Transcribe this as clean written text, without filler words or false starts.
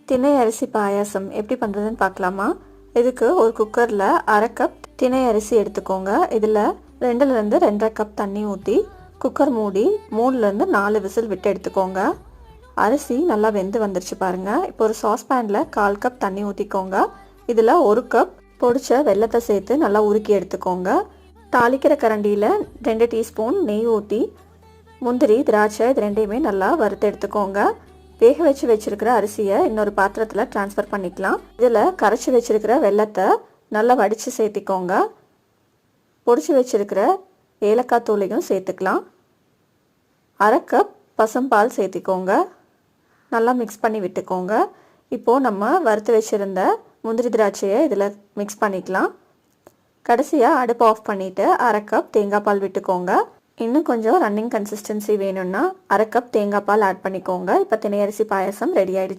திணை அரிசி பாயாசம் எப்படி பண்ணுறதுன்னு பார்க்கலாமா? இதுக்கு ஒரு குக்கரில் 1/2 கப் திணை அரிசி எடுத்துக்கோங்க. இதில் 2லேருந்து 2.5 கப் தண்ணி ஊற்றி குக்கர் மூடி 3லேருந்து 4 விசில் விட்டு எடுத்துக்கோங்க. அரிசி நல்லா வெந்து வந்துருச்சு பாருங்கள். இப்போ ஒரு சாஸ்பேனில் 1/4 கப் தண்ணி ஊற்றிக்கோங்க. இதில் 1 கப் பொடிச்ச வெல்லத்தை சேர்த்து நல்லா உருக்கி எடுத்துக்கோங்க. தாளிக்கிற கரண்டியில் 2 டீஸ்பூன் நெய் ஊற்றி முந்திரி திராட்சை இது ரெண்டையுமே நல்லா வறுத்து எடுத்துக்கோங்க. வேக வச்சிருக்கிற அரிசியை இன்னொரு பாத்திரத்தில் ட்ரான்ஸ்ஃபர் பண்ணிக்கலாம். இதில் கரைச்சி வச்சிருக்கிற வெல்லத்தை நல்லா வடித்து சேர்த்திக்கோங்க. பொடிச்சு வச்சிருக்கிற ஏலக்காய் தூளையும் சேர்த்துக்கலாம். 1/2 கப் பசும்பால் சேர்த்திக்கோங்க. நல்லா மிக்ஸ் பண்ணி விட்டுக்கோங்க. இப்போது நம்ம வறுத்து வச்சுருந்த முந்திரி திராட்சையை இதில் மிக்ஸ் பண்ணிக்கலாம். கடைசியாக அடுப்பு ஆஃப் பண்ணிவிட்டு 1/2 கப் தேங்காய் பால் விட்டுக்கோங்க. இன்னும் கொஞ்சம் ரன்னிங் கன்சிஸ்டன்சி வேணும்னா 1/2 கப் தேங்காய் பால் ஆட் பண்ணிக்கோங்க. இப்போ திணை அரிசி பாயாசம் ரெடி ஆயிடுச்சு.